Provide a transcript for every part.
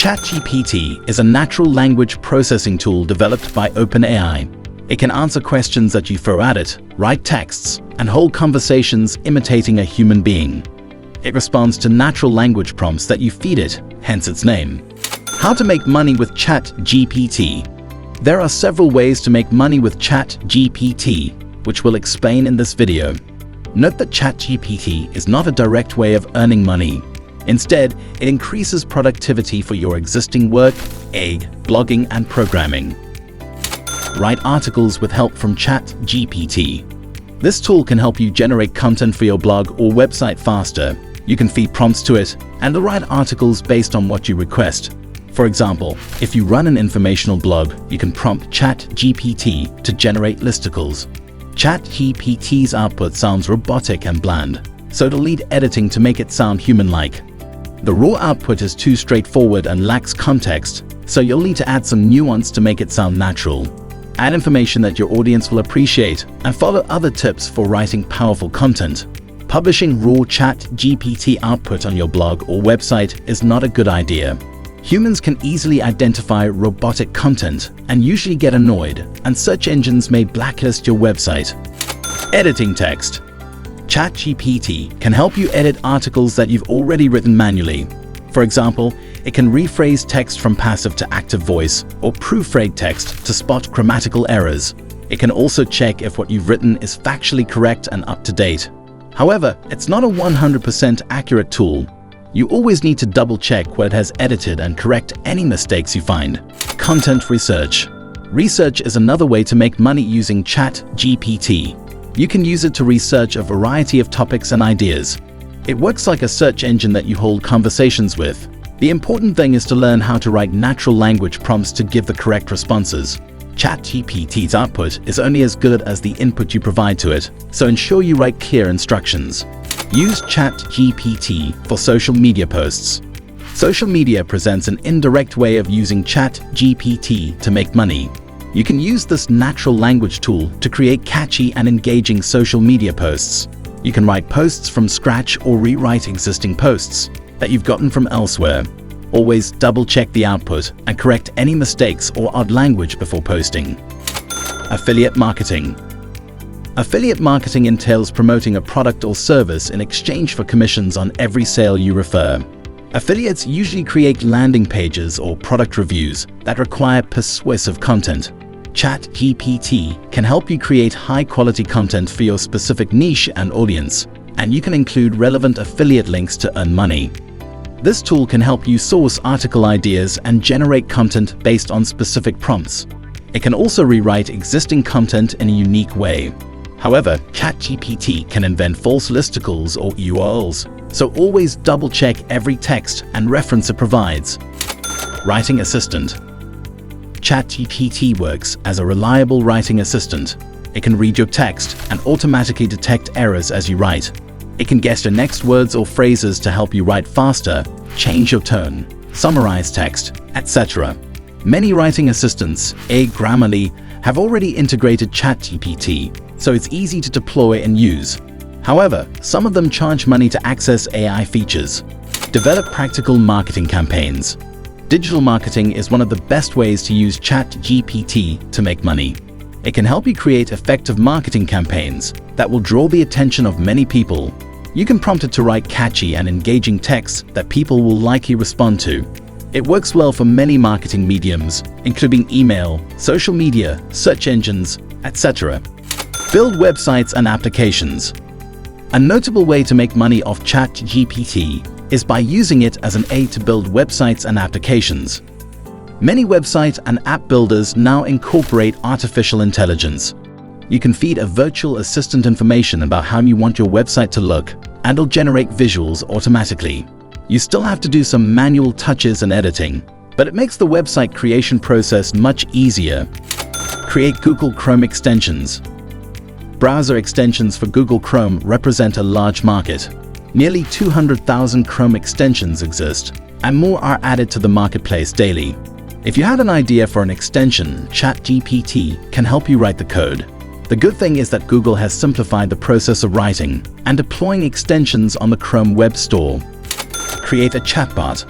Chat GPT is a natural language processing tool developed by OpenAI. It can answer questions that you throw at it, write texts, and hold conversations imitating a human being. It responds to natural language prompts that you feed it, hence its name. How to make money with Chat GPT. There are several ways to make money with Chat GPT, which we'll explain in this video. Note that Chat GPT is not a direct way of earning money. Instead, it increases productivity for your existing work, blogging, and programming. Write articles with help from Chat GPT. This tool can help you generate content for your blog or website faster. You can feed prompts to it, and it'll write articles based on what you request. For example, if you run an informational blog, you can prompt Chat GPT to generate listicles. Chat GPT's output sounds robotic and bland, so it'll need editing to make it sound human-like. The raw output is too straightforward and lacks context, so you'll need to add some nuance to make it sound natural. Add information that your audience will appreciate and follow other tips for writing powerful content. Publishing raw Chat GPT output on your blog or website is not a good idea. Humans can easily identify robotic content and usually get annoyed, and search engines may blacklist your website. Editing text. Chat GPT can help you edit articles that you've already written manually. For example, it can rephrase text from passive to active voice or proofread text to spot grammatical errors. It can also check if what you've written is factually correct and up to date. However, it's not a 100% accurate tool. You always need to double-check what it has edited and correct any mistakes you find. Content research. Research is another way to make money using Chat GPT. You can use it to research a variety of topics and ideas. It works like a search engine that you hold conversations with. The important thing is to learn how to write natural language prompts to give the correct responses. Chat GPT's output is only as good as the input you provide to it, so ensure you write clear instructions. Use Chat GPT for social media posts. Social media presents an indirect way of using Chat GPT to make money. You can use this natural language tool to create catchy and engaging social media posts. You can write posts from scratch or rewrite existing posts that you've gotten from elsewhere. Always double-check the output and correct any mistakes or odd language before posting. Affiliate marketing. Affiliate marketing entails promoting a product or service in exchange for commissions on every sale you refer. Affiliates usually create landing pages or product reviews that require persuasive content. Chat GPT can help you create high-quality content for your specific niche and audience, and you can include relevant affiliate links to earn money. This tool can help you source article ideas and generate content based on specific prompts. It can also rewrite existing content in a unique way. However, Chat GPT can invent false listicles or URLs, so always double-check every text and reference it provides. Writing assistant. Chat GPT works as a reliable writing assistant. It can read your text and automatically detect errors as you write. It can guess your next words or phrases to help you write faster, change your tone, summarize text, etc. Many writing assistants, Grammarly, have already integrated Chat GPT, so it's easy to deploy and use. However, some of them charge money to access AI features. Develop practical marketing campaigns. Digital marketing is one of the best ways to use Chat GPT to make money. It can help you create effective marketing campaigns that will draw the attention of many people. You can prompt it to write catchy and engaging texts that people will likely respond to. It works well for many marketing mediums, including email, social media, search engines, etc. Build websites and applications. A notable way to make money off Chat GPT is by using it as an aid to build websites and applications. Many website and app builders now incorporate artificial intelligence. You can feed a virtual assistant information about how you want your website to look, and it'll generate visuals automatically. You still have to do some manual touches and editing, but it makes the website creation process much easier. Create Google Chrome extensions. Browser extensions for Google Chrome represent a large market. Nearly 200,000 Chrome extensions exist, and more are added to the marketplace daily. If you have an idea for an extension, Chat GPT can help you write the code. The good thing is that Google has simplified the process of writing and deploying extensions on the Chrome Web Store. Create a chatbot.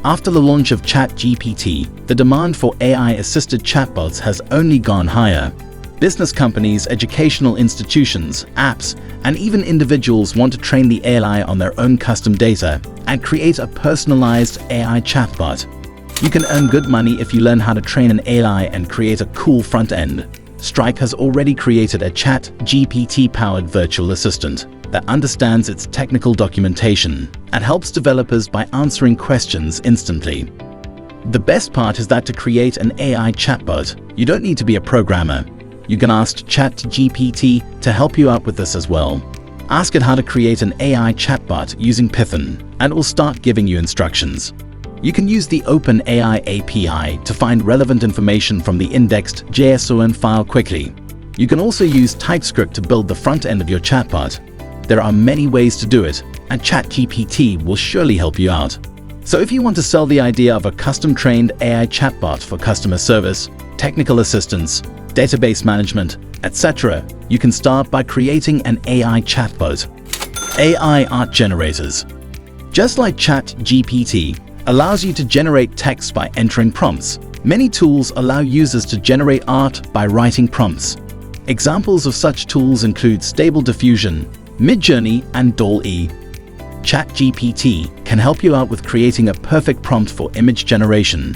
After the launch of Chat GPT, the demand for AI-assisted chatbots has only gone higher. Business companies, educational institutions, apps, and even individuals want to train the AI on their own custom data and create a personalized AI chatbot. You can earn good money if you learn how to train an AI and create a cool front end. Strike has already created a Chat GPT-powered virtual assistant that understands its technical documentation and helps developers by answering questions instantly. The best part is that to create an AI chatbot, you don't need to be a programmer. You can ask Chat GPT to help you out with this as well. Ask it how to create an AI chatbot using Python, and it will start giving you instructions. You can use the OpenAI API to find relevant information from the indexed JSON file quickly. You can also use TypeScript to build the front end of your chatbot. There are many ways to do it, and Chat GPT will surely help you out. So if you want to sell the idea of a custom-trained AI chatbot for customer service, technical assistance, database management, etc., you can start by creating an AI chatbot. AI art generators. Just like Chat GPT allows you to generate text by entering prompts, many tools allow users to generate art by writing prompts. Examples of such tools include Stable Diffusion, Midjourney, and DALL-E. Chat GPT can help you out with creating a perfect prompt for image generation.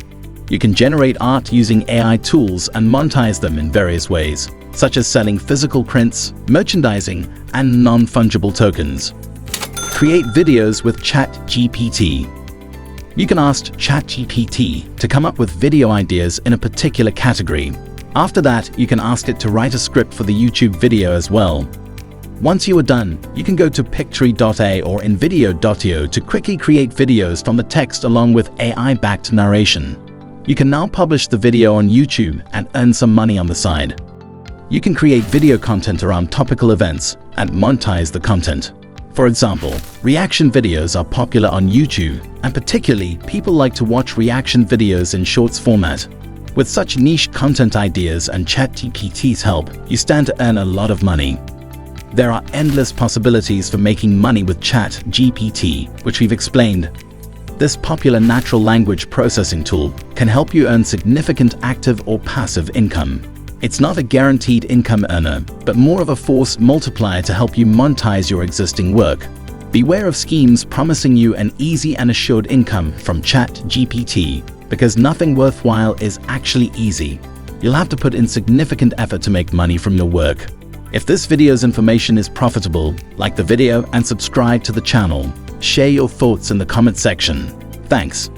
You can generate art using AI tools and monetize them in various ways, such as selling physical prints, merchandising, and non-fungible tokens. Create videos with Chat GPT. You can ask Chat GPT to come up with video ideas in a particular category. After that, you can ask it to write a script for the YouTube video as well. Once you are done, you can go to Pictory.ai or InVideo.io to quickly create videos from the text along with AI-backed narration. You can now publish the video on YouTube and earn some money on the side. You can create video content around topical events and monetize the content. For example, reaction videos are popular on YouTube, and particularly people like to watch reaction videos in shorts format. With such niche content ideas and ChatGPT's help, you stand to earn a lot of money. There are endless possibilities for making money with Chat GPT, which we've explained. This popular natural language processing tool can help you earn significant active or passive income. It's not a guaranteed income earner, but more of a force multiplier to help you monetize your existing work. Beware of schemes promising you an easy and assured income from Chat GPT, because nothing worthwhile is actually easy. You'll have to put in significant effort to make money from your work. If this video's information is profitable, like the video and subscribe to the channel. Share your thoughts in the comment section. Thanks.